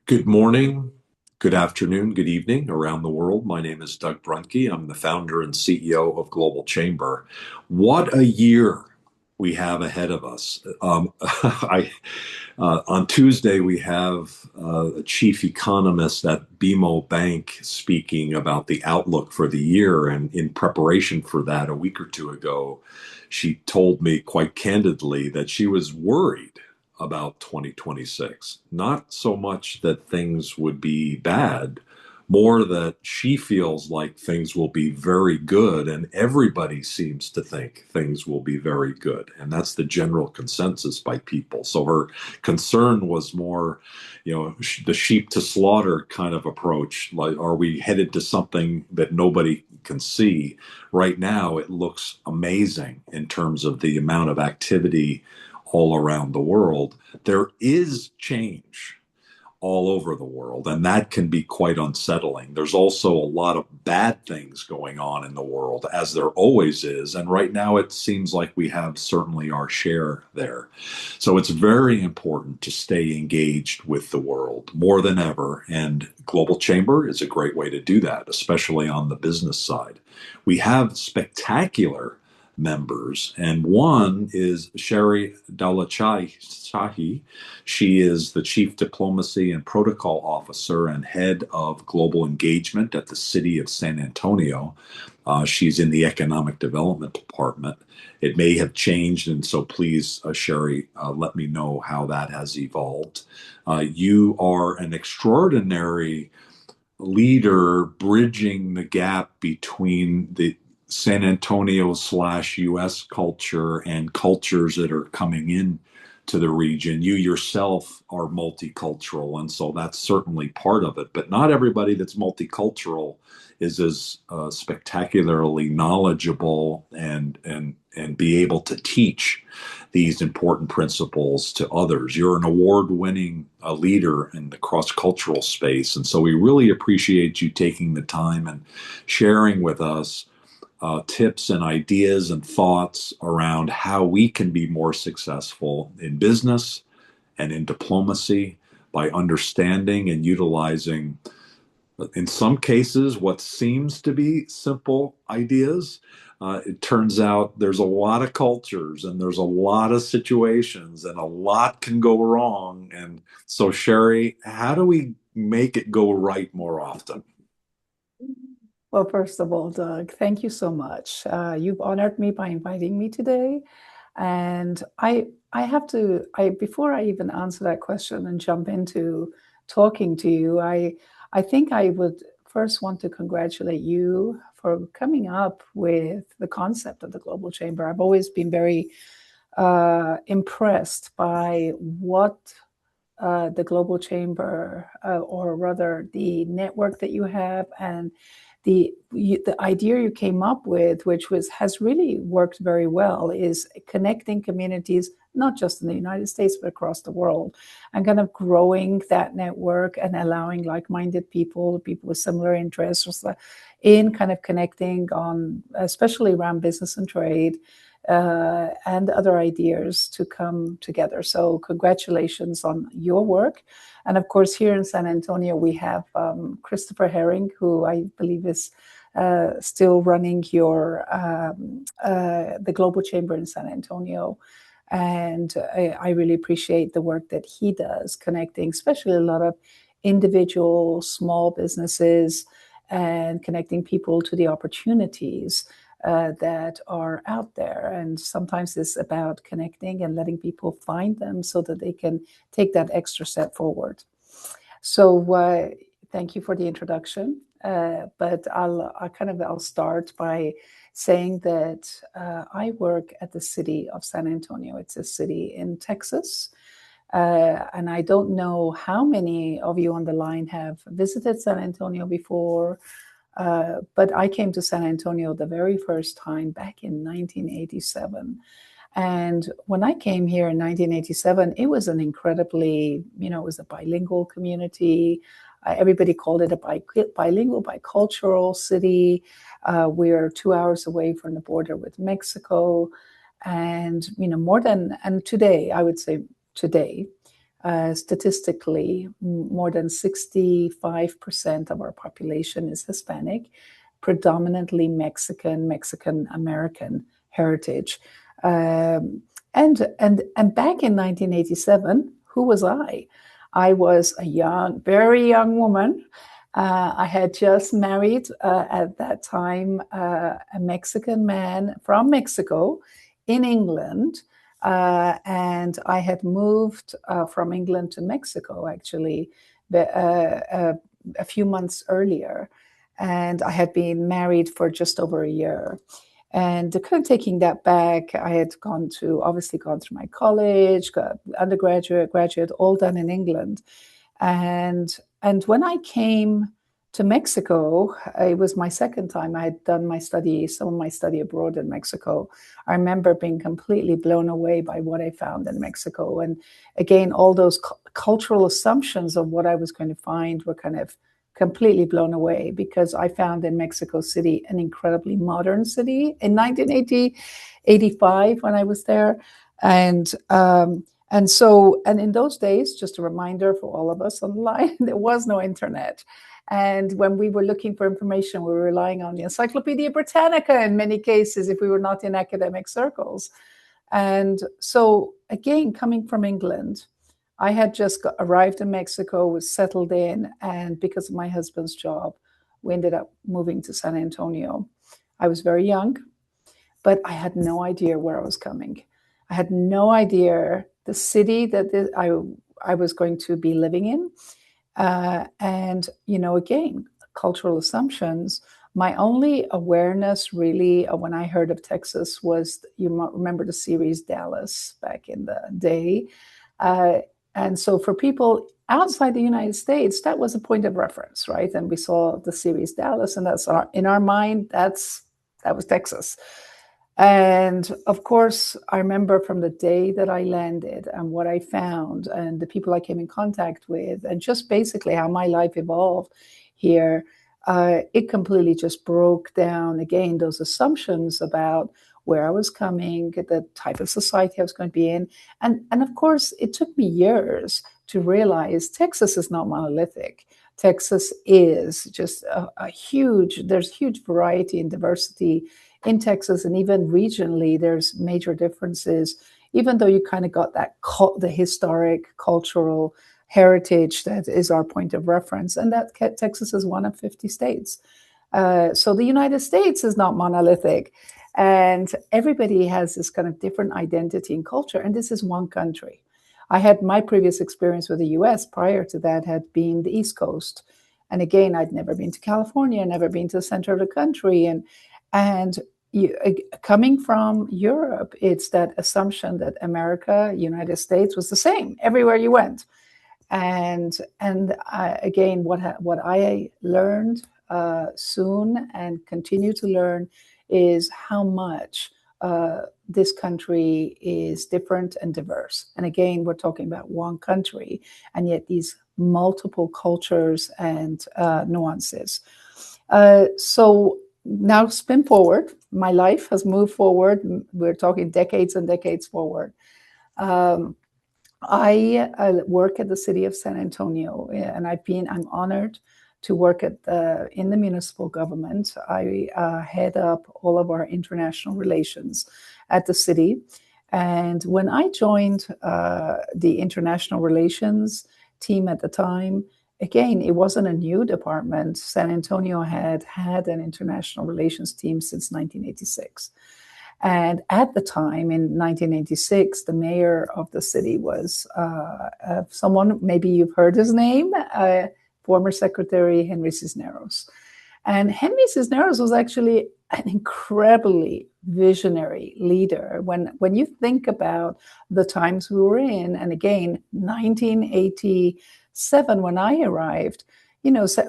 Good morning, good afternoon, good evening around the world. My name is Doug Brunke. I'm the founder and CEO of Global Chamber. What a year we have ahead of us. On Tuesday, we have a chief economist at BMO Bank speaking about the outlook for the year. And in preparation for that, a week or two ago, she told me quite candidly that she was worried about 2026. Not so much that things would be bad, more that she feels like things will be very good, and everybody seems to think things will be very good. And that's the general consensus by people. So her concern was more, the sheep to slaughter kind of approach. Like, are we headed to something that nobody can see? Right now, it looks amazing in terms of the amount of activity all around the world. There is change all over the world, and that can be quite unsettling. There's also a lot of bad things going on in the world, as there always is. And right now, it seems like we have certainly our share there. So it's very important to stay engaged with the world more than ever. And Global Chamber is a great way to do that, especially on the business side. We have spectacular members, and one is Sherry Dalachahi. She is the Chief Diplomacy and Protocol Officer and Head of Global Engagement at the City of San Antonio. She's in the Economic Development Department. It may have changed, and so please, Sherry, let me know how that has evolved. You are an extraordinary leader bridging the gap between the San Antonio slash US culture and cultures that are coming in to the region. You yourself are multicultural, and so that's certainly part of it. But not everybody that's multicultural is as spectacularly knowledgeable and be able to teach these important principles to others. You're an award-winning leader in the cross-cultural space, and so we really appreciate you taking the time and sharing with us tips and ideas and thoughts around how we can be more successful in business and in diplomacy by understanding and utilizing, in some cases, what seems to be simple ideas. It turns out there's a lot of cultures and there's a lot of situations and a lot can go wrong. And so, Sherry, how do we make it go right more often? Well, first of all, Doug, thank you so much. You've honored me by inviting me today. And I have to, before I even answer that question and jump into talking to you, I think I would first want to congratulate you for coming up with the concept of the Global Chamber. I've always been very impressed by what the Global Chamber, or rather the network that you have, and the idea you came up with, which has really worked very well, is connecting communities, not just in the United States, but across the world, and kind of growing that network and allowing like-minded people with similar interests, in kind of connecting on, especially around business and trade, and other ideas to come together. So congratulations on your work. And of course, here in San Antonio, we have Christopher Herring, who I believe is still running the Global Chamber in San Antonio. And I really appreciate the work that he does, connecting especially a lot of individual small businesses and connecting people to the opportunities that are out there. And sometimes it's about connecting and letting people find them so that they can take that extra step forward. So thank you for the introduction. But I'll start by saying that I work at the city of San Antonio. It's a city in Texas. And I don't know how many of you on the line have visited San Antonio before. But I came to San Antonio the very first time back in 1987. And when I came here in 1987, it was an incredibly, it was a bilingual community. Everybody called it a bilingual, bicultural city. We're 2 hours away from the border with Mexico. And, and today, I would say today, Statistically, more than 65% of our population is Hispanic, predominantly Mexican American heritage. And back in 1987, who was I? I was a young, very young woman. I had just married at that time a Mexican man from Mexico in England. And I had moved from England to Mexico, actually, a few months earlier. And I had been married for just over a year. And kind of taking that back, I had obviously gone through my college, got undergraduate, graduate, all done in England. And when I came to Mexico, it was my second time. I had done some of my study abroad in Mexico. I remember being completely blown away by what I found in Mexico. And again, all those cultural assumptions of what I was going to find were kind of completely blown away, because I found in Mexico City an incredibly modern city in 1985 when I was there. And in those days, just a reminder for all of us online, there was no internet. And when we were looking for information, we were relying on the Encyclopedia Britannica in many cases, if we were not in academic circles. And so, again, coming from England, I had just arrived in Mexico, was settled in, and because of my husband's job, we ended up moving to San Antonio. I was very young, but I had no idea where I was coming. I had no idea the city that I was going to be living in. And, again, cultural assumptions. My only awareness really when I heard of Texas was, you might remember the series Dallas back in the day. And so for people outside the United States, that was a point of reference, right? And we saw the series Dallas, and in our mind, that was Texas. And of course, I remember from the day that I landed and what I found and the people I came in contact with, and just basically how my life evolved here, it completely just broke down, again, those assumptions about where I was coming, the type of society I was going to be in. And of course, it took me years to realize Texas is not monolithic. Texas is just there's huge variety and diversity in Texas, and even regionally, there's major differences, even though you kind of got the historic cultural heritage that is our point of reference, and that Texas is one of 50 states. So the United States is not monolithic, and everybody has this kind of different identity and culture, and this is one country. I had my previous experience with the US prior to that had been the East Coast. And again, I'd never been to California, never been to the center of the country. And coming from Europe, it's that assumption that America, United States was the same everywhere you went. And again, what I learned soon and continue to learn is how much this country is different and diverse. And again, we're talking about one country, and yet these multiple cultures and nuances. So now spin forward. My life has moved forward. We're talking decades and decades forward. I work at the city of San Antonio, and I'm honored to work in the municipal government. I head up all of our international relations at the city. And when I joined the international relations team at the time, again, it wasn't a new department. San Antonio had an international relations team since 1986. And at the time, in 1986, the mayor of the city was someone, maybe you've heard his name, former Secretary Henry Cisneros. And Henry Cisneros was actually an incredibly visionary leader. When you think about the times we were in, and again, 1987, when I arrived,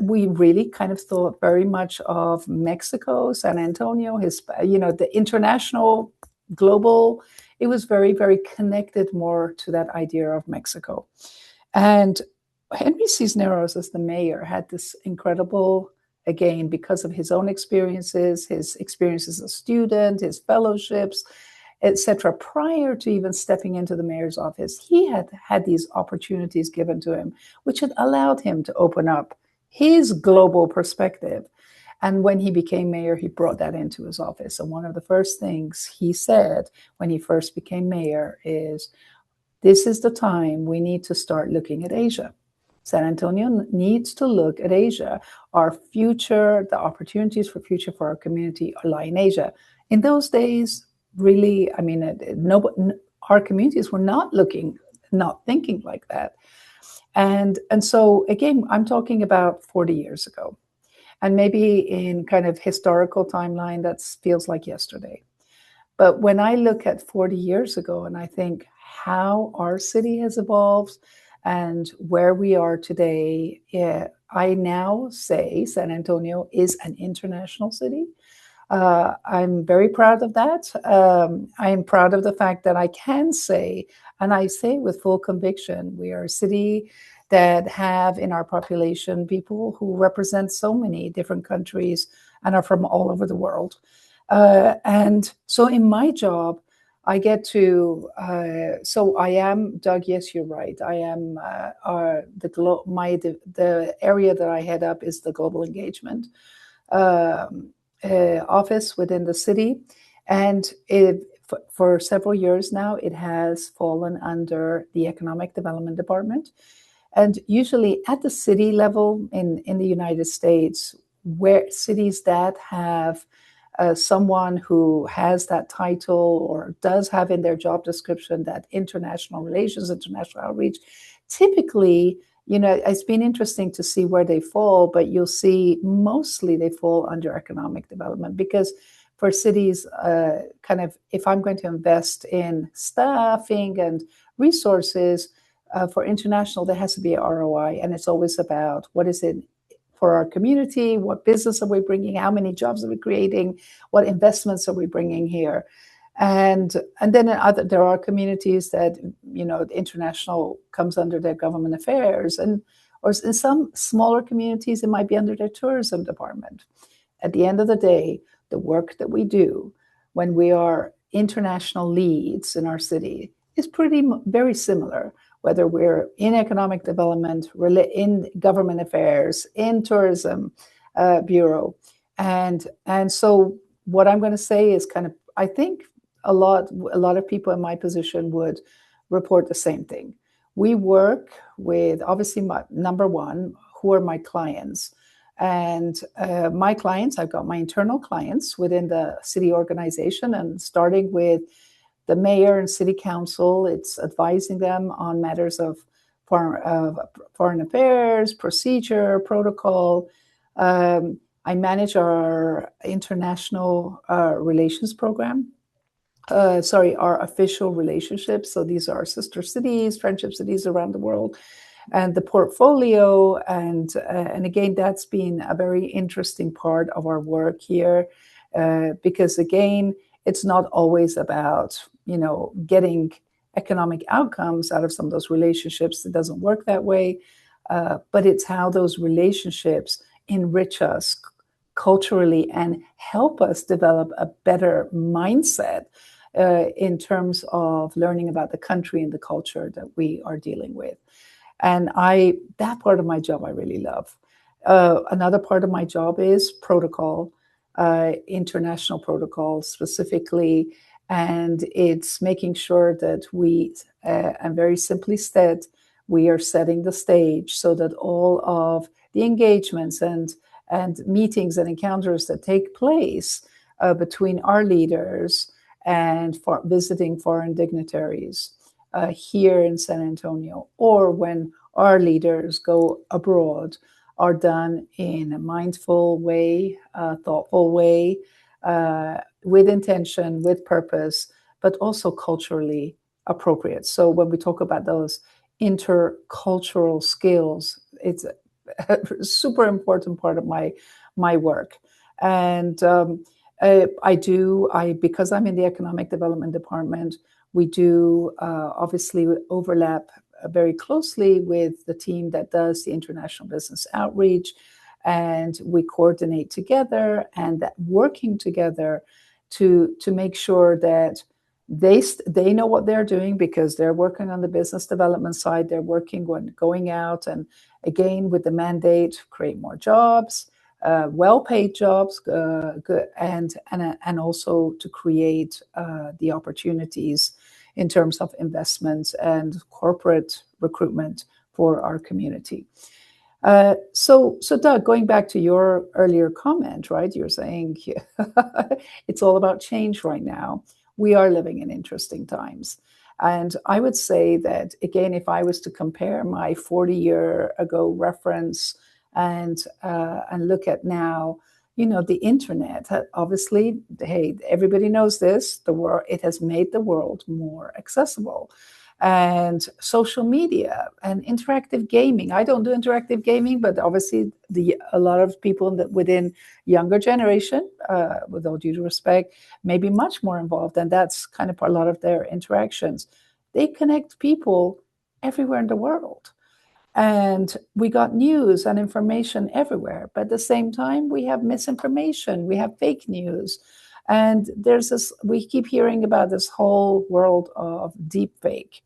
we really kind of thought very much of Mexico, San Antonio, the international, global. It was very, very connected more to that idea of Mexico. And Henry Cisneros, as the mayor, had this incredible, again, because of his own experiences, his experiences as a student, his fellowships, etc. Prior to even stepping into the mayor's office, he had had these opportunities given to him, which had allowed him to open up his global perspective. And when he became mayor, he brought that into his office. And one of the first things he said when he first became mayor is, this is the time we need to start looking at Asia. San Antonio needs to look at Asia. Our future, the opportunities for future for our community lie in Asia. In those days, really, I mean, our communities were not thinking like that. And so again, I'm talking about 40 years ago. And maybe in kind of historical timeline, that feels like yesterday. But when I look at 40 years ago and I think how our city has evolved and where we are today, yeah, I now say San Antonio is an international city. I'm very proud of that. I am proud of the fact that I can say, and I say with full conviction, we are a city that have in our population people who represent so many different countries and are from all over the world. And so in my job, I get to, so I am, Doug, yes, you're right. I am, the area that I head up is the global engagement office within the city. And for several years now, it has fallen under the Economic Development Department. And usually at the city level in the United States, where cities that have someone who has that title or does have in their job description that international relations, international outreach, typically, you know, it's been interesting to see where they fall, but you'll see mostly they fall under economic development because for cities, kind of, if I'm going to invest in staffing and resources for international, there has to be a ROI, and it's always about what is it for our community, what business are we bringing, how many jobs are we creating, what investments are we bringing here. And then there are communities that, you know, the international comes under their government affairs, or in some smaller communities, it might be under their tourism department. At the end of the day, the work that we do when we are international leads in our city is very similar, whether we're in economic development, in government affairs, in tourism bureau. And so what I'm going to say is kind of, I think a lot of people in my position would report the same thing. We work with, obviously, number one, who are my clients? And my clients, I've got my internal clients within the city organization, and starting with the mayor and city council, it's advising them on matters of foreign affairs, procedure, protocol. I manage our international relations program. Our official relationships. So these are our sister cities, friendship cities around the world, and the portfolio. And again, that's been a very interesting part of our work here, because again, it's not always about, you know, getting economic outcomes out of some of those relationships. It doesn't work that way, but it's how those relationships enrich us culturally and help us develop a better mindset in terms of learning about the country and the culture that we are dealing with. And that part of my job I really love. Another part of my job is protocol, international protocol specifically, and it's making sure that we, and very simply said, we are setting the stage so that all of the engagements and meetings and encounters that take place between our leaders and visiting foreign dignitaries here in San Antonio, or when our leaders go abroad, are done in a mindful way, thoughtful way, with intention, with purpose, but also culturally appropriate. So when we talk about those intercultural skills, it's a super important part of my work. And because I'm in the economic development department, we do obviously overlap very closely with the team that does the international business outreach, and we coordinate together and that working together to make sure that They know what they're doing because they're working on the business development side. They're working when going out and again with the mandate create more jobs, well-paid jobs, good, and also to create the opportunities in terms of investments and corporate recruitment for our community. So Doug, going back to your earlier comment, right? You're saying it's all about change right now. We are living in interesting times. And I would say that, again, if I was to compare my 40-year ago reference and look at now, the internet, obviously, hey, everybody knows this, the world, it has made the world more accessible. And social media and interactive gaming. I don't do interactive gaming, but obviously a lot of people within younger generation, with all due respect, may be much more involved, and that's kind of a lot of their interactions. They connect people everywhere in the world. And we got news and information everywhere. But at the same time, we have misinformation, we have fake news. And there's this, we keep hearing about this whole world of deep fake.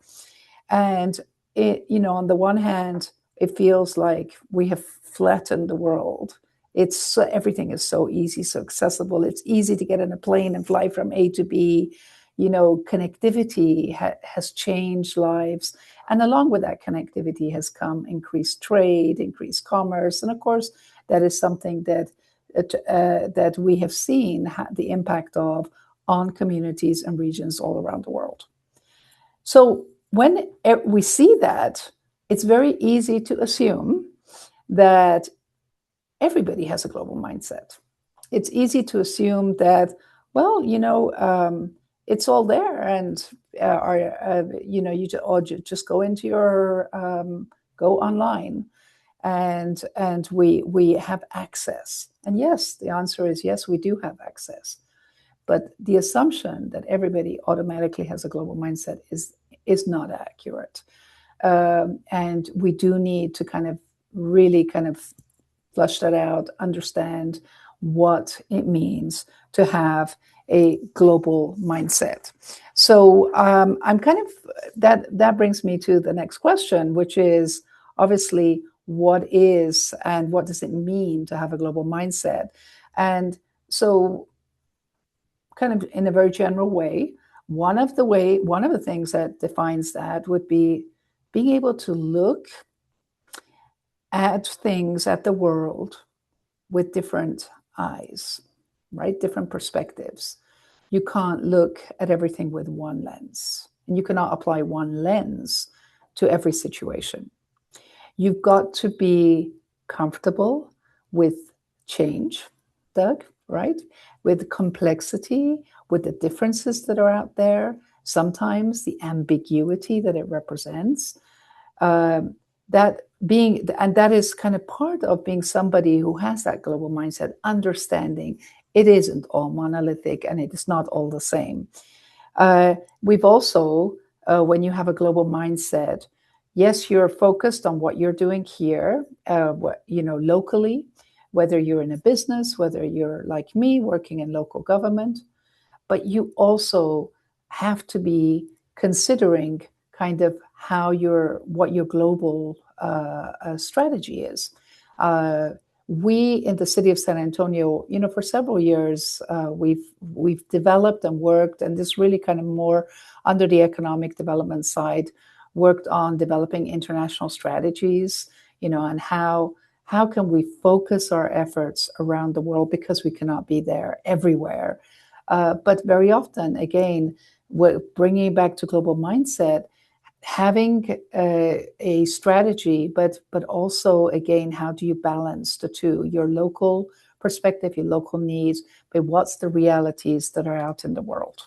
And on the one hand, it feels like we have flattened the world. Everything is so easy, so accessible. It's easy to get in a plane and fly from A to B. Connectivity has changed lives. And along with that connectivity has come increased trade, increased commerce. And of course, that is something that we have seen the impact of on communities and regions all around the world. So when we see that, it's very easy to assume that everybody has a global mindset. It's easy to assume that, well, it's all there, and you just go into your go online, and we have access. And yes, the answer is yes, we do have access. But the assumption that everybody automatically has a global mindset is not accurate. And we do need to kind of really kind of flush that out, understand what it means to have a global mindset. So I'm kind of that brings me to the next question, which is obviously what does it mean to have a global mindset? And so kind of in a very general way, one of the things that defines that would be being able to look at things, at the world, with different eyes, right? Different perspectives. You can't look at everything with one lens, and you cannot apply one lens to every situation. You've got to be comfortable with change, Doug, right? With complexity, with the differences that are out there, sometimes the ambiguity that it represents. That is kind of part of being somebody who has that global mindset, understanding it isn't all monolithic and it is not all the same. We've also, when you have a global mindset, yes, you're focused on what you're doing here, locally, whether you're in a business, whether you're like me working in local government, but you also have to be considering kind of what your global strategy is. We in the city of San Antonio, for several years, we've developed and worked, and this really kind of more under the economic development side, worked on developing international strategies, and how can we focus our efforts around the world, because we cannot be there everywhere. But very often, again, we're bringing it back to global mindset, having a strategy, but also, again, how do you balance the two, your local perspective, your local needs, but what's the realities that are out in the world?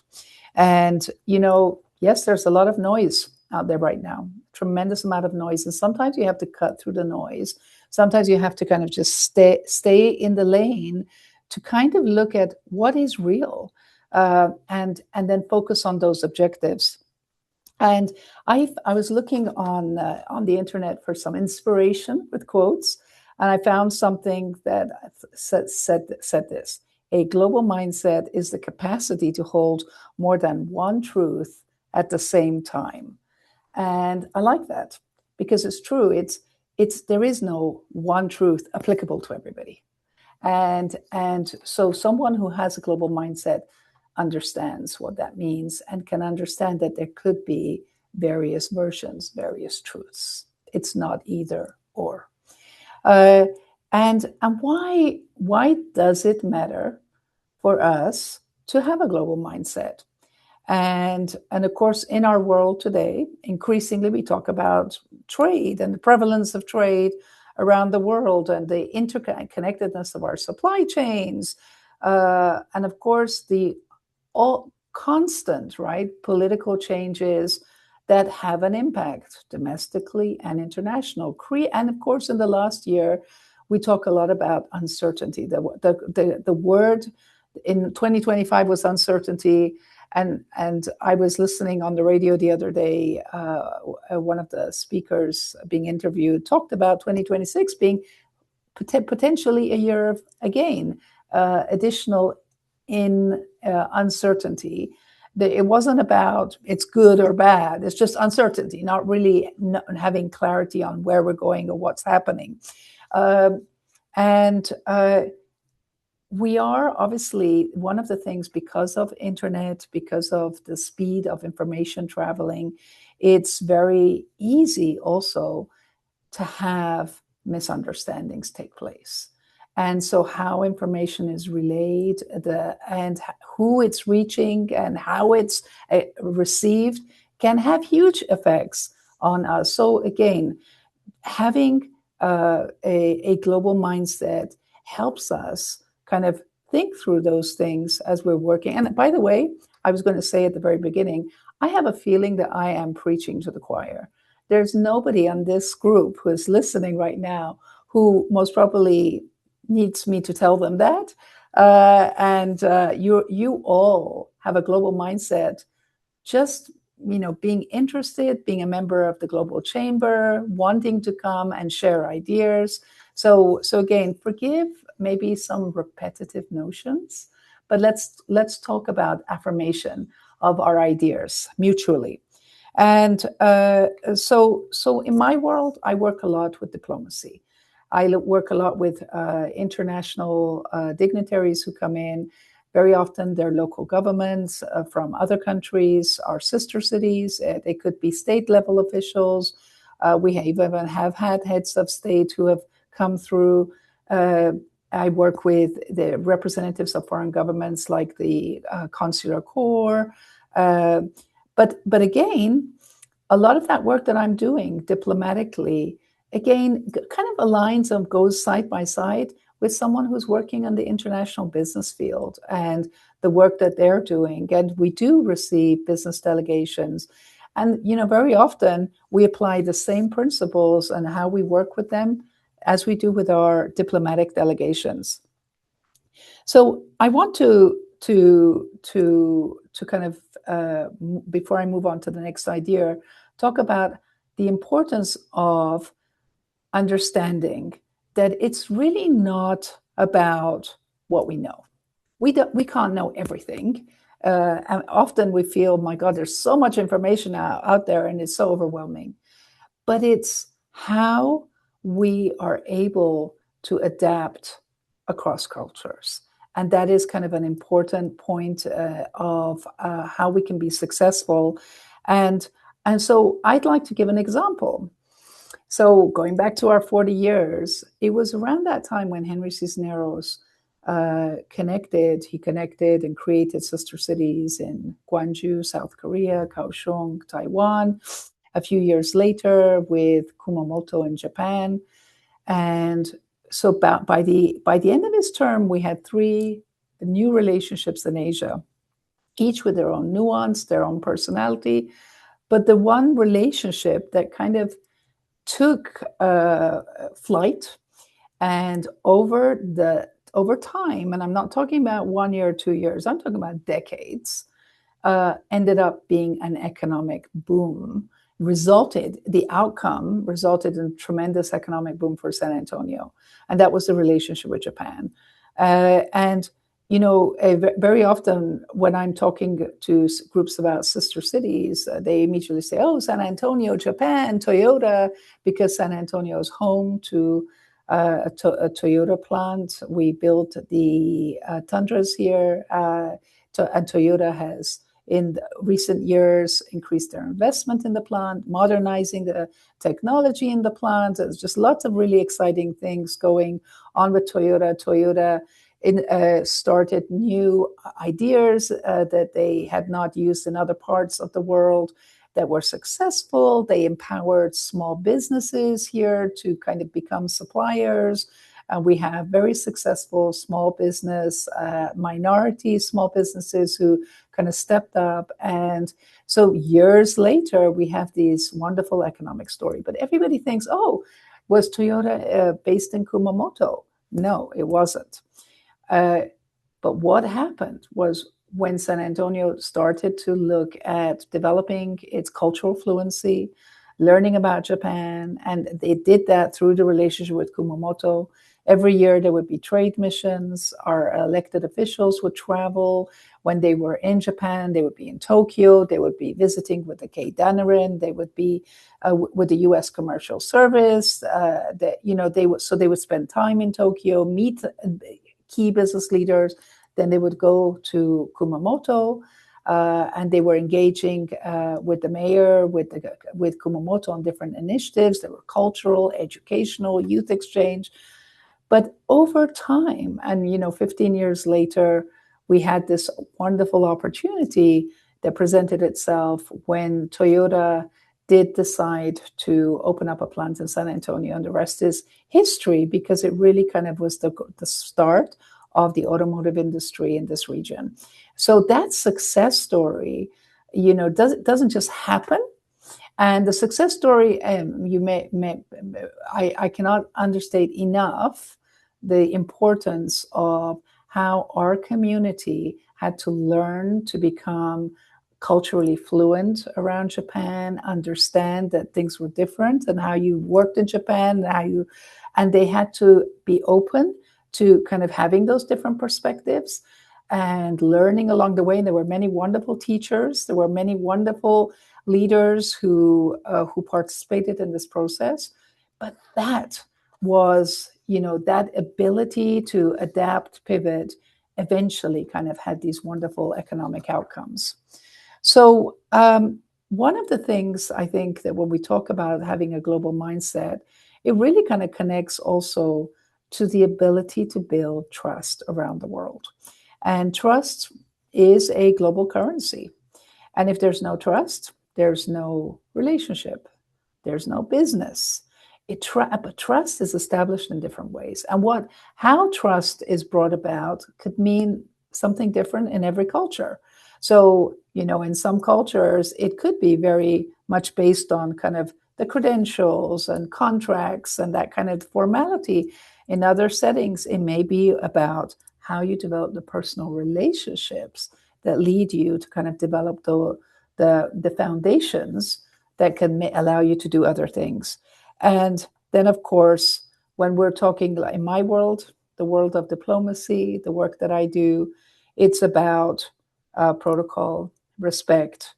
And, yes, there's a lot of noise out there right now, tremendous amount of noise. And sometimes you have to cut through the noise. Sometimes you have to kind of just stay in the lane to kind of look at what is real, and then focus on those objectives. And I was looking on the internet for some inspiration with quotes, and I found something that said this: A global mindset is the capacity to hold more than one truth at the same time. And I like that because it's true. There is no one truth applicable to everybody. And so someone who has a global mindset understands what that means and can understand that there could be various versions, various truths. It's not either or. Uh, and why does it matter for us to have a global mindset? And of course, in our world today, increasingly we talk about trade and the prevalence of trade around the world and the interconnectedness of our supply chains, and of course the all constant, right, political changes that have an impact domestically and international. And of course, in the last year, we talk a lot about uncertainty. The word in 2025 was uncertainty. And I was listening on the radio the other day. One of the speakers being interviewed talked about 2026 being potentially a year of, again, additional in uncertainty. It wasn't about it's good or bad. It's just uncertainty, not really having clarity on where we're going or what's happening. And we are obviously one of the things, because of internet, because of the speed of information traveling, it's very easy also to have misunderstandings take place. And so how information is relayed, and who it's reaching and how it's received can have huge effects on us. So again, having a global mindset helps us kind of think through those things as we're working. And by the way, I was going to say at the very beginning, I have a feeling that I am preaching to the choir. There's nobody on this group who is listening right now who most probably needs me to tell them that. You all have a global mindset. Just being interested, being a member of the Global Chamber, wanting to come and share ideas. So again, forgive maybe some repetitive notions, but let's talk about affirmation of our ideas mutually. And so in my world, I work a lot with diplomacy. I work a lot with international dignitaries who come in. Very often they're local governments from other countries, our sister cities. They could be state level officials. We even have had heads of state who have come through. I work with the representatives of foreign governments like the Consular Corps. But again, a lot of that work that I'm doing diplomatically, again, kind of aligns and goes side by side with someone who's working on the international business field and the work that they're doing. And we do receive business delegations. And, very often we apply the same principles and how we work with them as we do with our diplomatic delegations. So I want to kind of, before I move on to the next idea, talk about the importance of understanding that it's really not about what we know. We can't know everything. And often we feel, my God, there's so much information out there and it's so overwhelming. But it's how we are able to adapt across cultures. And that is kind of an important point of how we can be successful. And so I'd like to give an example. So going back to our 40 years, it was around that time when Henry Cisneros connected and created sister cities in Gwangju, South Korea, Kaohsiung, Taiwan. A few years later with Kumamoto in Japan. And so by the end of his term, we had 3 new relationships in Asia, each with their own nuance, their own personality. But the one relationship that kind of took flight, and over time, and I'm not talking about 1 year or 2 years, I'm talking about decades, ended up being an economic boom. The outcome resulted in a tremendous economic boom for San Antonio. And that was the relationship with Japan. And, very often when I'm talking to groups about sister cities, they immediately say, "Oh, San Antonio, Japan, Toyota," because San Antonio is home to a Toyota plant. We built the Tundras here, and Toyota has, in recent years, increased their investment in the plant, modernizing the technology in the plant. There's just lots of really exciting things going on with Toyota. Toyota started new ideas that they had not used in other parts of the world that were successful. They empowered small businesses here to kind of become suppliers. We have very successful small business, minority small businesses who kind of stepped up. And so years later, we have this wonderful economic story. But everybody thinks, oh, was Toyota based in Kumamoto? No, it wasn't. But what happened was when San Antonio started to look at developing its cultural fluency, learning about Japan, and they did that through the relationship with Kumamoto. Every year there would be trade missions. Our elected officials would travel. When they were in Japan, they would be in Tokyo. They would be visiting with the Keidanren. They would be with the U.S. Commercial Service. They would spend time in Tokyo, meet key business leaders. Then they would go to Kumamoto, and they were engaging with the mayor, with Kumamoto on different initiatives. There were cultural, educational, youth exchange. But over time, and 15 years later, we had this wonderful opportunity that presented itself when Toyota did decide to open up a plant in San Antonio, and the rest is history, because it really kind of was the start of the automotive industry in this region. So that success story, doesn't just happen. And the success story, I cannot understate enough the importance of how our community had to learn to become culturally fluent around Japan, understand that things were different, and how you worked in Japan, and they had to be open to kind of having those different perspectives and learning along the way. And there were many wonderful teachers. There were many wonderful leaders who participated in this process. But that was, that ability to adapt, pivot, eventually kind of had these wonderful economic outcomes. So one of the things I think that when we talk about having a global mindset, it really kind of connects also to the ability to build trust around the world. And trust is a global currency. And if there's no trust, there's no relationship, there's no business. But trust is established in different ways. And how trust is brought about could mean something different in every culture. So, in some cultures, it could be very much based on kind of the credentials and contracts and that kind of formality. In other settings, it may be about how you develop the personal relationships that lead you to kind of develop the foundations that can allow you to do other things. And then, of course, when we're talking in my world, the world of diplomacy, the work that I do, it's about protocol, respect,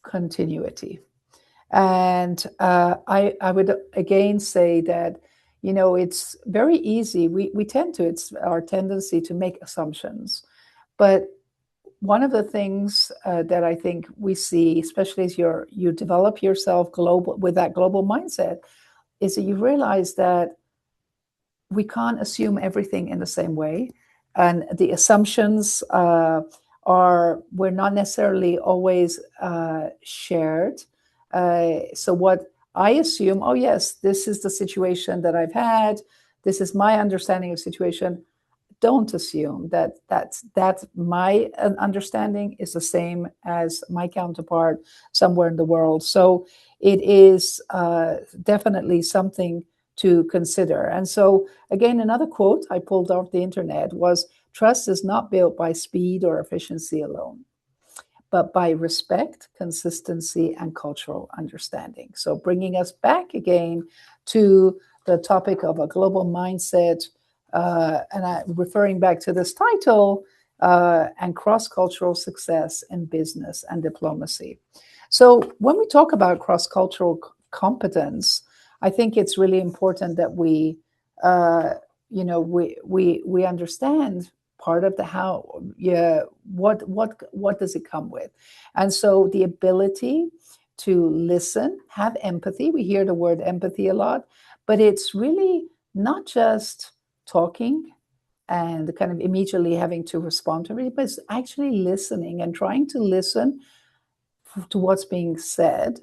continuity. And I would again say that, it's very easy. We tend to, it's our tendency to make assumptions. But one of the things that I think we see, especially as you develop yourself global with that global mindset, is that you realize that we can't assume everything in the same way. And the assumptions we're not necessarily always shared. So what I assume, oh yes, this is the situation that I've had. This is my understanding of situation. Don't assume that my understanding is the same as my counterpart somewhere in the world. So it is definitely something to consider. And so again, another quote I pulled off the internet was, trust is not built by speed or efficiency alone, but by respect, consistency, and cultural understanding. So bringing us back again to the topic of a global mindset, and referring back to this title, and cross-cultural success in business and diplomacy. So when we talk about cross-cultural competence, I think it's really important that we, we understand part of the how. Yeah, what does it come with? And so the ability to listen, have empathy. We hear the word empathy a lot, but it's really not just talking and kind of immediately having to respond to it, but it's actually listening and trying to listen to what's being said.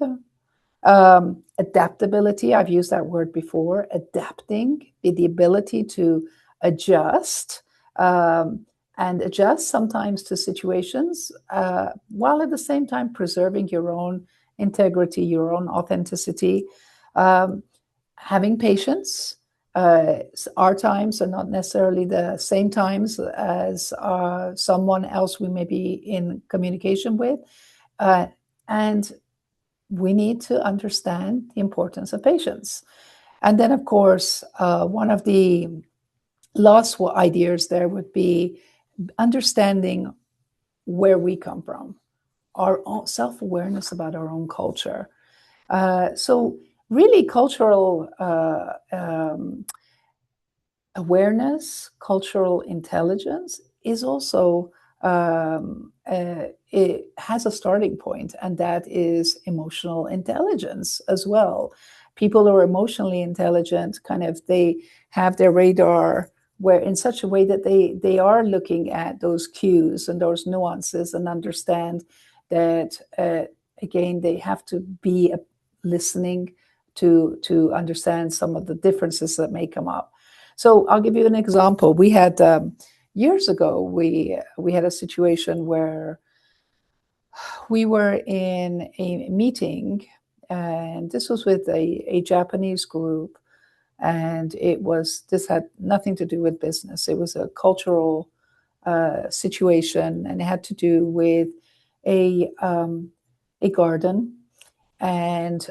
Adaptability, I've used that word before, adapting, the ability to adjust, and adjust sometimes to situations, while at the same time preserving your own integrity, your own authenticity, um, having patience. Our times are not necessarily the same times as someone else we may be in communication with. And we need to understand the importance of patience. And then, of course, one of the last ideas there would be understanding where we come from, our own self-awareness about our own culture. So really cultural awareness, cultural intelligence is also it has a starting point, and that is emotional intelligence as well. People who are emotionally intelligent, kind of, they have their radar where in such a way that they are looking at those cues and those nuances and understand that again they have to be listening to understand some of the differences that may come up. So I'll give you an example. We had years ago, we had a situation where we were in a meeting, and this was with a Japanese group, and this had nothing to do with business. It was a cultural situation, and it had to do with a garden. And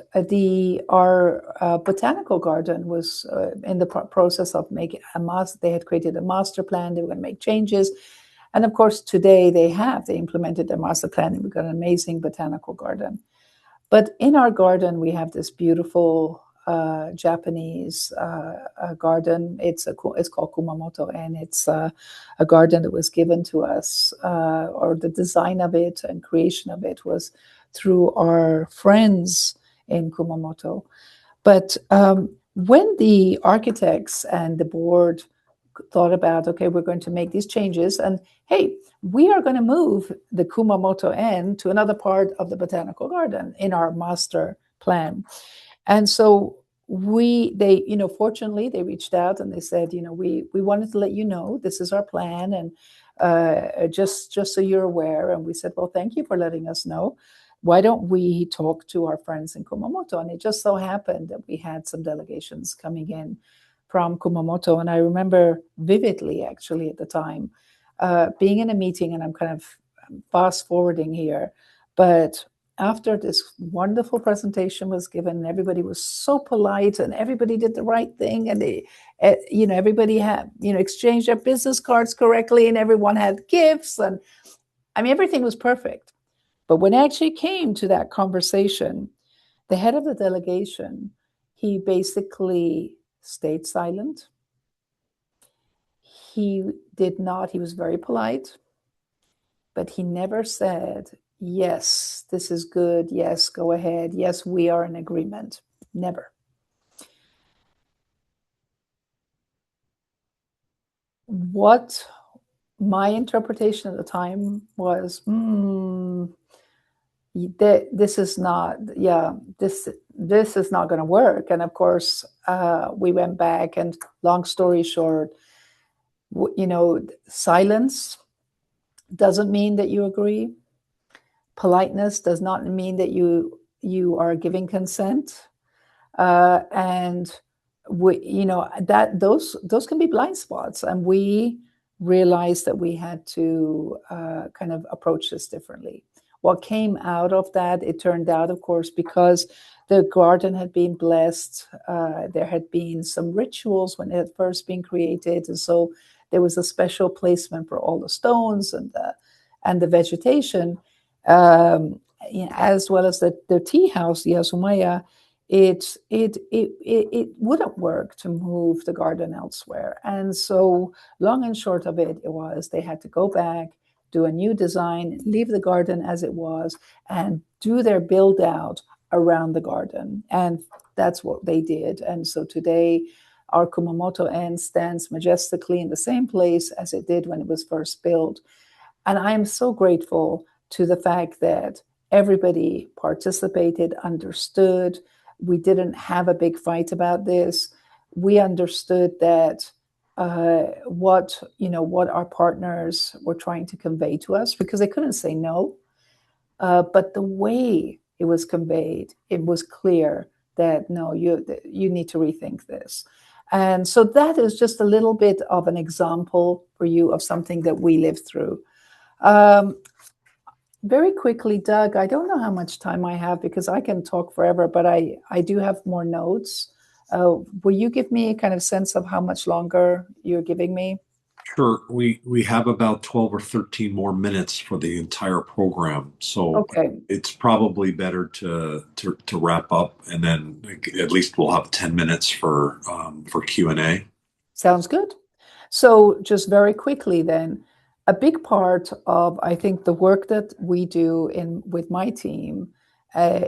our botanical garden was in the process of making they had created a master plan. They were going to make changes, and of course today they implemented their master plan, and we've got an amazing botanical garden. But in our garden we have this beautiful Japanese garden. It's called Kumamoto, and it's a garden that was given to us, or the design of it and creation of it was through our friends in Kumamoto. But when the architects and the board thought about, okay, we're going to make these changes, and hey, we are going to move the Kumamoto end to another part of the botanical garden in our master plan. And so fortunately, they reached out and they said, we wanted to let you know this is our plan, and just so you're aware. And we said, well, thank you for letting us know. Why don't we talk to our friends in Kumamoto? And it just so happened that we had some delegations coming in from Kumamoto. And I remember vividly, actually, at the time, being in a meeting, and I'm kind of fast forwarding here, but after this wonderful presentation was given, everybody was so polite, and everybody did the right thing, and everybody had exchanged their business cards correctly, and everyone had gifts, and I mean everything was perfect. But when it actually came to that conversation, the head of the delegation, he basically stayed silent. He was very polite, but he never said, yes, this is good. Yes, go ahead. Yes, we are in agreement. Never. What my interpretation at the time was, this is not going to work. And of course, we went back, and long story short, silence doesn't mean that you agree. Politeness does not mean that you are giving consent, and those can be blind spots. And we realized that we had to kind of approach this differently. What came out of that, it turned out, of course, because the garden had been blessed, there had been some rituals when it had first been created, and so there was a special placement for all the stones and the vegetation, um, as well as the tea house, the Azumaya. It wouldn't work to move the garden elsewhere. And so long and short of it, it was they had to go back, do a new design, leave the garden as it was, and do their build out around the garden. And that's what they did. And so today, our Kumamoto Inn stands majestically in the same place as it did when it was first built. And I am so grateful to the fact that everybody participated, understood. We didn't have a big fight about this. We understood that what our partners were trying to convey to us, because they couldn't say no. But the way it was conveyed, it was clear that no, you need to rethink this. And so that is just a little bit of an example for you of something that we lived through. Um, Very quickly, Doug, I don't know how much time I have because I can talk forever, but I do have more notes. Will you give me a kind of sense of how much longer you're giving me? Sure. We have about 12 or 13 more minutes for the entire program. So Okay. it's probably better to wrap up, and then at least we'll have 10 minutes for Q&A. Sounds good. So, just very quickly, then, a big part of I think the work that we do in with my team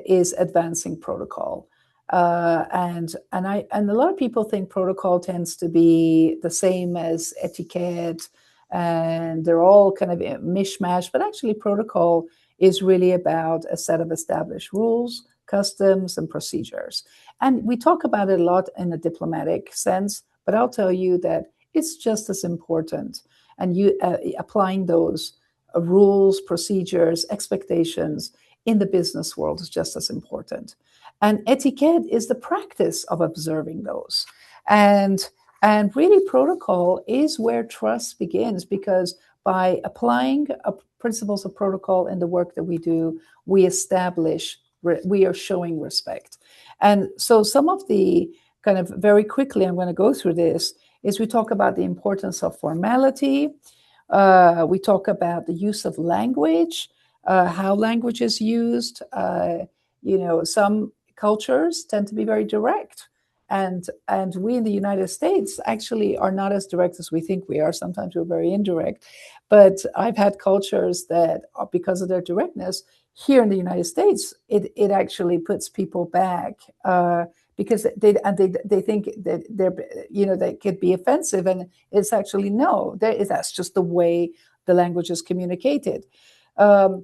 is advancing protocol, and a lot of people think protocol tends to be the same as etiquette, and they're all kind of a mishmash. But actually, protocol is really about a set of established rules, customs, and procedures. And we talk about it a lot in a diplomatic sense, but I'll tell you that it's just as important. And you applying those rules, procedures, expectations in the business world is just as important. And etiquette is the practice of observing those. And and really protocol is where trust begins, because by applying principles of protocol in the work that we do, we establish, we are showing respect. And so some of the kind of very quickly, I'm going to go through this, is we talk about the importance of formality. We talk about the use of language, how language is used. Some cultures tend to be very direct. And we in the United States actually are not as direct as we think we are. Sometimes we're very indirect. But I've had cultures that, because of their directness, here in the United States, it actually puts people back. Because they think that they could be offensive, and it's actually no. That's just the way the language is communicated. Um,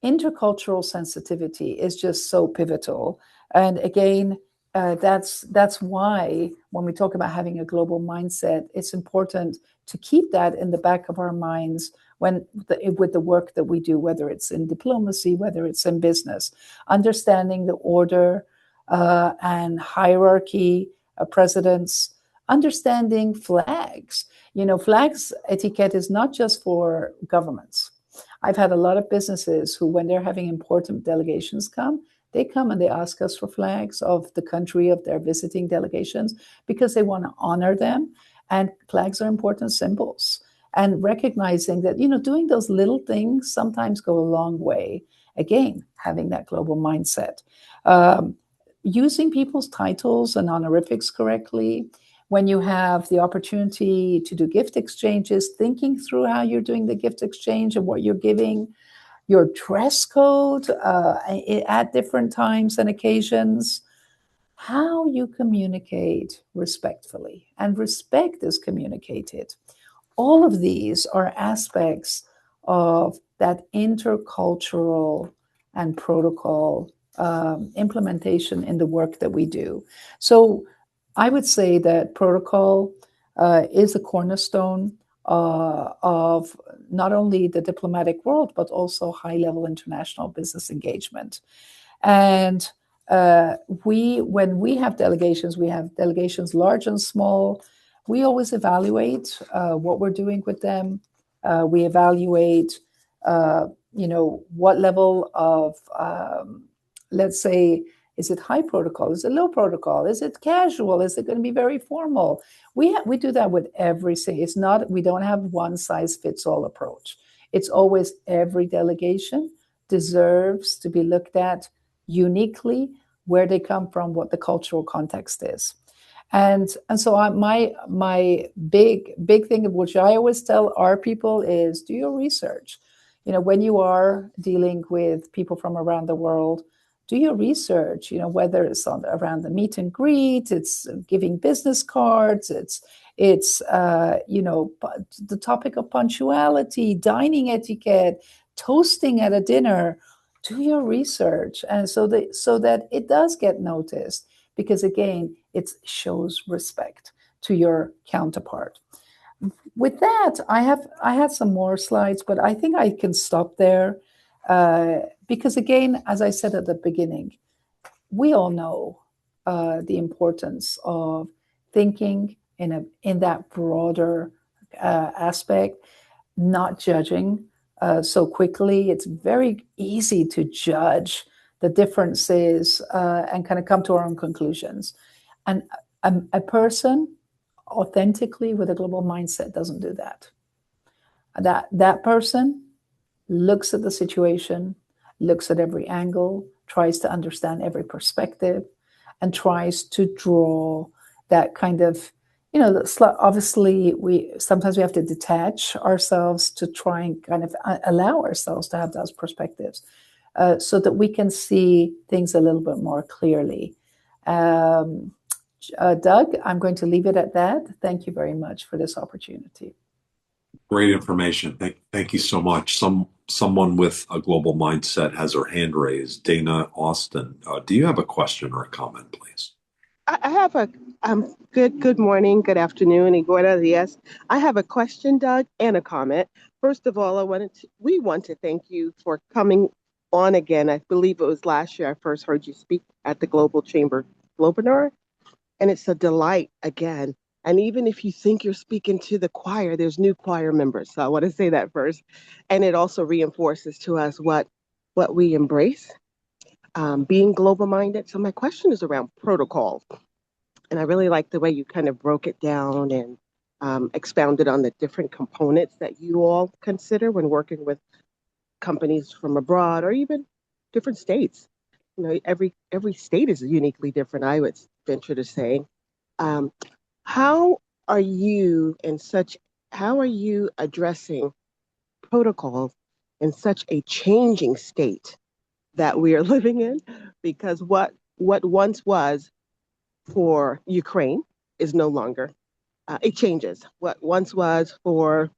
Intercultural sensitivity is just so pivotal, and again, that's why when we talk about having a global mindset, it's important to keep that in the back of our minds with the work that we do, whether it's in diplomacy, whether it's in business, understanding the order and hierarchy of precedents, understanding flags. Flags etiquette is not just for governments. I've had a lot of businesses who, when they're having important delegations come, they come and they ask us for flags of the country of their visiting delegations because they want to honor them. And flags are important symbols. And recognizing that, doing those little things sometimes go a long way. Again, having that global mindset. Um, Using people's titles and honorifics correctly. When you have the opportunity to do gift exchanges, thinking through how you're doing the gift exchange and what you're giving, your dress code at different times and occasions, how you communicate respectfully. And respect is communicated. All of these are aspects of that intercultural and protocol implementation in the work that we do. So I would say that protocol is a cornerstone of not only the diplomatic world, but also high level international business engagement. And when we have delegations large and small. We always evaluate what we're doing with them. We evaluate, what level of, let's say, Is it high protocol? Is it low protocol? Is it casual? Is it going to be very formal? We do that with every single. It's not, we don't have one size fits all approach. It's always every delegation deserves to be looked at uniquely, where they come from, what the cultural context is. And so my big thing of which I always tell our people is do your research. When you are dealing with people from around the world, do your research. Whether it's around the meet and greet, it's giving business cards, it's the topic of punctuality, dining etiquette, toasting at a dinner. Do your research, and so that it does get noticed, because again, it shows respect to your counterpart. With that, I had some more slides, but I think I can stop there, because again, as I said at the beginning, we all know the importance of thinking in that broader aspect, not judging so quickly. It's very easy to judge the differences and kind of come to our own conclusions. And a person authentically with a global mindset doesn't do that. That person looks at the situation, looks at every angle, tries to understand every perspective, and tries to draw that kind of, obviously we sometimes we have to detach ourselves to try and kind of allow ourselves to have those perspectives, so that we can see things a little bit more clearly. Doug, I'm going to leave it at that. Thank you very much for this opportunity. Great information. Thank you so much. Someone with a global mindset has her hand raised. Dana Austin, do you have a question or a comment, please? I have a good morning, good afternoon, and buenos dias. I have a question, Doug, and a comment. First of all, we want to thank you for coming on again. I believe it was last year I first heard you speak at the Global Chamber Globinar, and it's a delight again. And even if you think you're speaking to the choir, there's new choir members. So I want to say that first. And it also reinforces to us what we embrace, being global minded. So my question is around protocols. And I really like the way you kind of broke it down and expounded on the different components that you all consider when working with companies from abroad or even different states. Every state is uniquely different, I would venture to say. How are you addressing protocols in such a changing state that we are living in? Because what once was for Ukraine is no longer. It changes. What once was for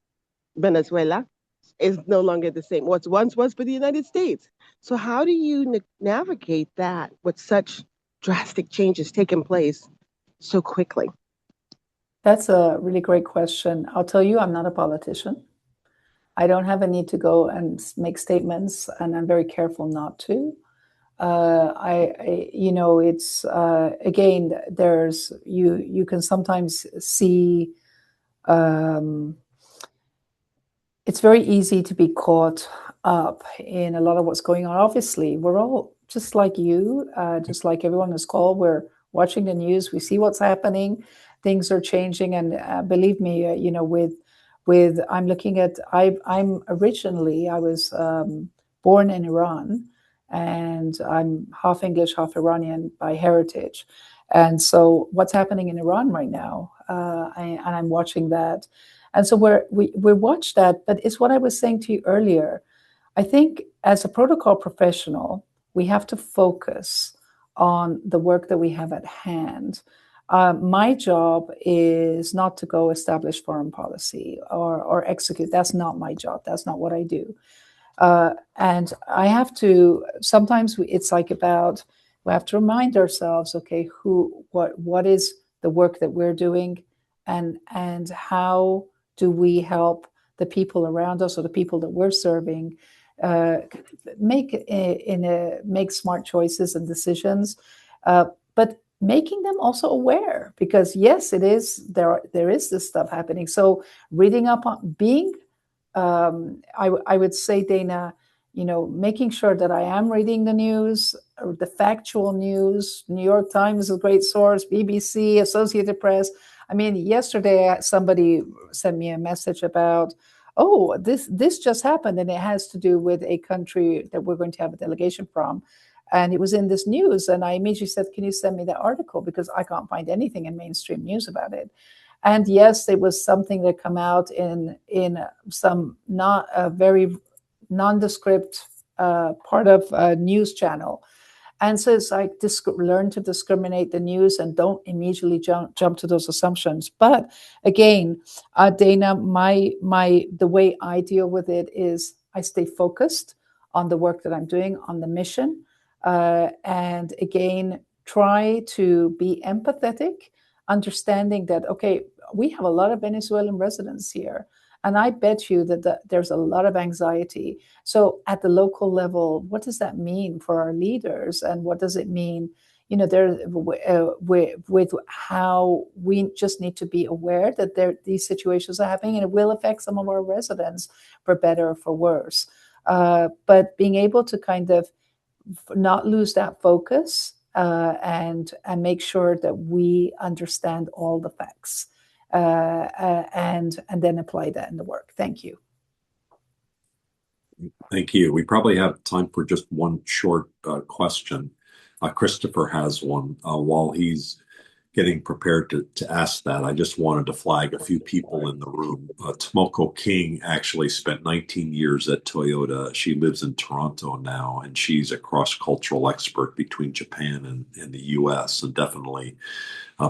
Venezuela is no longer the same. What once was for the United States. So how do you navigate that with such drastic changes taking place so quickly? That's a really great question. I'll tell you, I'm not a politician. I don't have a need to go and make statements, and I'm very careful not to. It's again, there's you can sometimes see. It's very easy to be caught up in a lot of what's going on. Obviously, we're all just like you, just like everyone on this call. We're watching the news. We see what's happening. Things are changing, and believe me, with I'm looking at. I'm originally I was born in Iran, and I'm half English, half Iranian by heritage. And so, what's happening in Iran right now? And I'm watching that. And so we watch that, but it's what I was saying to you earlier. I think as a protocol professional, we have to focus on the work that we have at hand. My job is not to go establish foreign policy or execute. That's not my job. That's not what I do. And I have to, sometimes it's like about, we have to remind ourselves, okay, what is the work that we're doing, and how do we help the people around us or the people that we're serving make smart choices and decisions, but making them also aware, because yes, it is there is this stuff happening. So reading up on being, I would say, Dana, making sure that I am reading the news, the factual news. New York Times is a great source, BBC, Associated Press. I mean, yesterday somebody sent me a message about, oh, this just happened, and it has to do with a country that we're going to have a delegation from. And it was in this news, and I immediately said, can you send me that article? Because I can't find anything in mainstream news about it. And yes, it was something that come out in some not a very nondescript part of a news channel. And so it's like learn to discriminate the news and don't immediately jump to those assumptions. But again, Dana, the way I deal with it is I stay focused on the work that I'm doing, on the mission, and again try to be empathetic, understanding that okay, we have a lot of Venezuelan residents here. And I bet you that there's a lot of anxiety. So at the local level, what does that mean for our leaders? And what does it mean, you know, with how we just need to be aware that these situations are happening, and it will affect some of our residents for better or for worse. But being able to kind of not lose that focus and make sure that we understand all the facts. And then apply that in the work. Thank you. Thank you. We probably have time for just one short question. Christopher has one. While he's getting prepared to ask that, I just wanted to flag a few people in the room. Tomoko King actually spent 19 years at Toyota. She lives in Toronto now, and she's a cross-cultural expert between Japan and the US, and definitely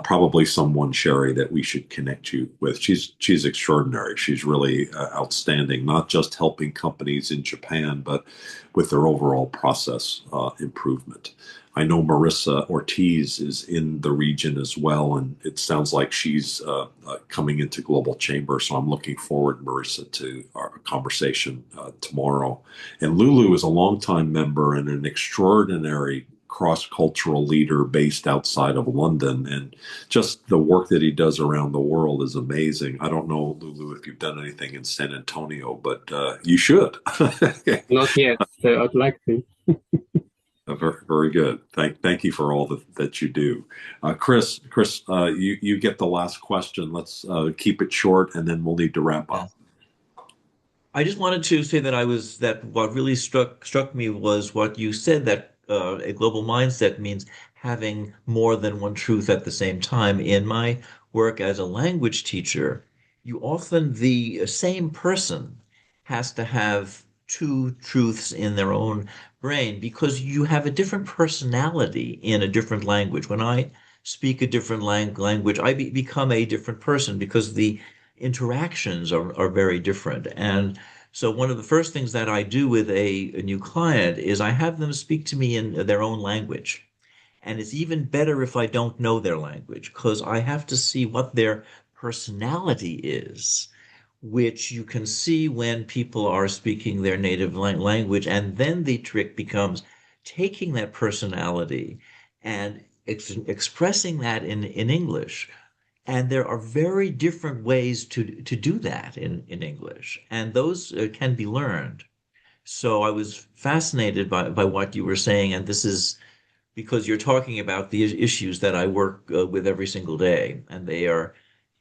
probably someone, Sherry, that we should connect you with. She's extraordinary. She's really outstanding, not just helping companies in Japan, but with their overall process improvement. I know Marissa Ortiz is in the region as well, and it sounds like she's coming into Global Chamber. So I'm looking forward, Marissa, to our conversation tomorrow. And Lulu is a longtime member and an extraordinary cross-cultural leader based outside of London, and just the work that he does around the world is amazing. I don't know, Lulu, if you've done anything in San Antonio, but you should. Not yet. I'd like to. Very, very good. Thank you for all that you do. Chris, you get the last question. Let's keep it short, and then we'll need to wrap up. I just wanted to say that what really struck me was what you said, that a global mindset means having more than one truth at the same time. In my work as a language teacher, the same person has to have two truths in their own brain, because you have a different personality in a different language. When I speak a different language, I become a different person because the interactions are very different. And so one of the first things that I do with a new client is I have them speak to me in their own language. And it's even better if I don't know their language, because I have to see what their personality is, which you can see when people are speaking their native language. And then the trick becomes taking that personality and expressing that in English. And there are very different ways to do that in English, and those can be learned. So I was fascinated by what you were saying, and this is because you're talking about the issues that I work with every single day, and they are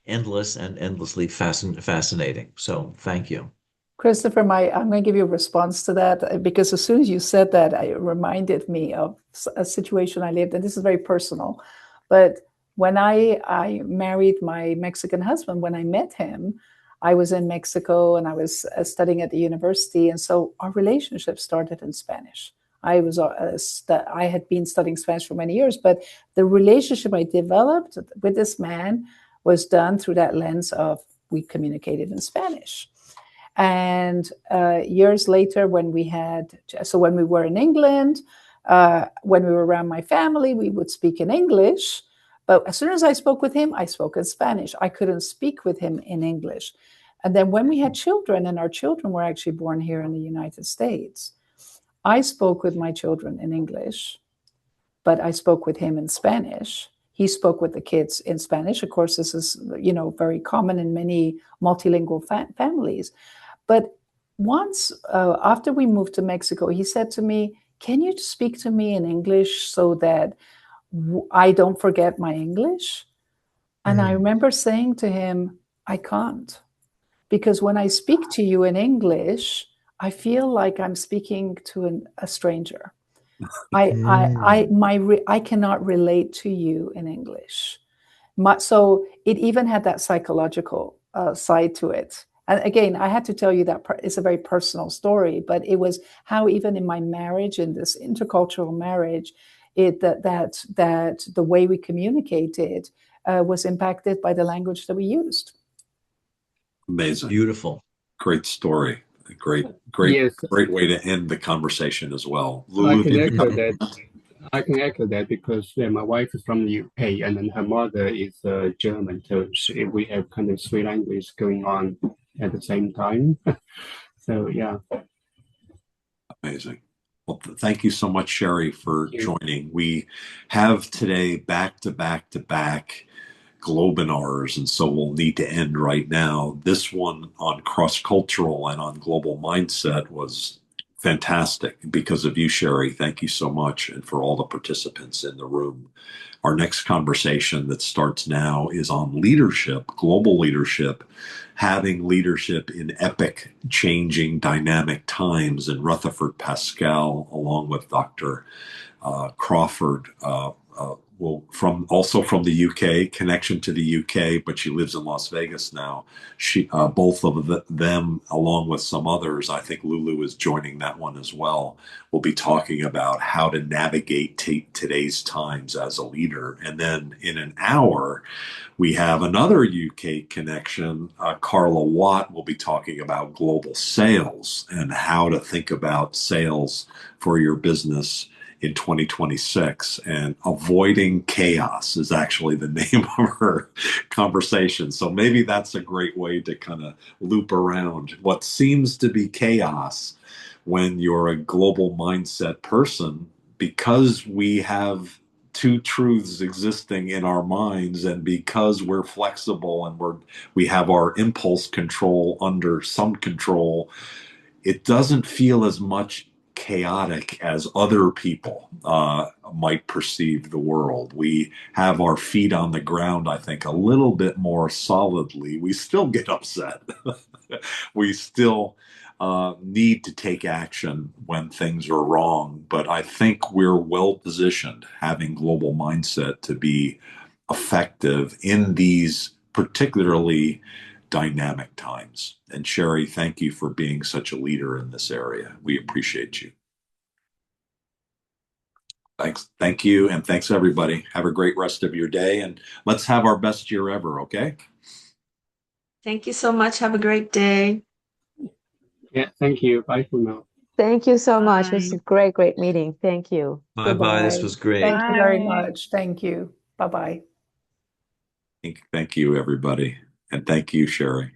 endless and endlessly fascinating. So thank you. Christopher, I'm going to give you a response to that, because as soon as you said that, it reminded me of a situation I lived in. This is very personal, but when I married my Mexican husband, when I met him, I was in Mexico and I was studying at the university. And so our relationship started in Spanish. I had been studying Spanish for many years, but the relationship I developed with this man was done through that lens of we communicated in Spanish. And years later, when we were in England, when we were around my family, we would speak in English. But as soon as I spoke with him, I spoke in Spanish. I couldn't speak with him in English. And then when we had children, and our children were actually born here in the United States, I spoke with my children in English, but I spoke with him in Spanish. He spoke with the kids in Spanish. Of course, this is, very common in many multilingual families. But once, after we moved to Mexico, he said to me, can you speak to me in English so that I don't forget my English? And I remember saying to him, I can't. Because when I speak to you in English, I feel like I'm speaking to a stranger. I cannot relate to you in English. So it even had that psychological side to it. And again, I had to tell you that it's a very personal story, but it was how even in my marriage, in this intercultural marriage, that the way we communicated was impacted by the language that we used. Amazing. Beautiful. Great story. Great Yes, way to end the conversation as well. I Lulu, can did you echo have? that. I can echo that because my wife is from the UK and then her mother is German, so we have kind of three languages going on at the same time. So yeah, Amazing. Well, thank you so much, Sherry, for thank you. joining. We have today back to back to back Globinars, and so we'll need to end right now. This one on cross-cultural and on global mindset was fantastic because of you, Sherry. Thank you so much, and for all the participants in the room. Our next conversation that starts now is on leadership, global leadership, having leadership in epic, changing, dynamic times. And Rutherford Pascal, along with Dr. Crawford, will from the UK, connection to the UK, but she lives in Las Vegas now. She both of them, along with some others, I think Lulu is joining that one as well. We'll be talking about how to navigate today's times as a leader, and then in an hour we have another UK connection. Carla Watt will be talking about global sales and how to think about sales for your business in 2026. And avoiding chaos is actually the name of her conversation. So maybe that's a great way to kind of loop around what seems to be chaos when you're a global mindset person, because we have two truths existing in our minds, and because we're flexible and we have our impulse control under some control, it doesn't feel as much chaotic as other people might perceive the world. We have our feet on the ground, I think, a little bit more solidly. We still get upset. We still need to take action when things are wrong. But I think we're well positioned, having global mindset, to be effective in these particularly dynamic times. And Sherry, thank you for being such a leader in this area. We appreciate you. Thanks. Thank you. And thanks, everybody. Have a great rest of your day. And let's have our best year ever, okay? Thank you so much. Have a great day. Yeah, thank you. Bye for now. Thank you so much. It was Bye. a great meeting. Thank you. Bye-bye. This Goodbye. was great. Thank you very Bye. much. Thank you. Bye bye. Thank you, everybody. And thank you, Sherry.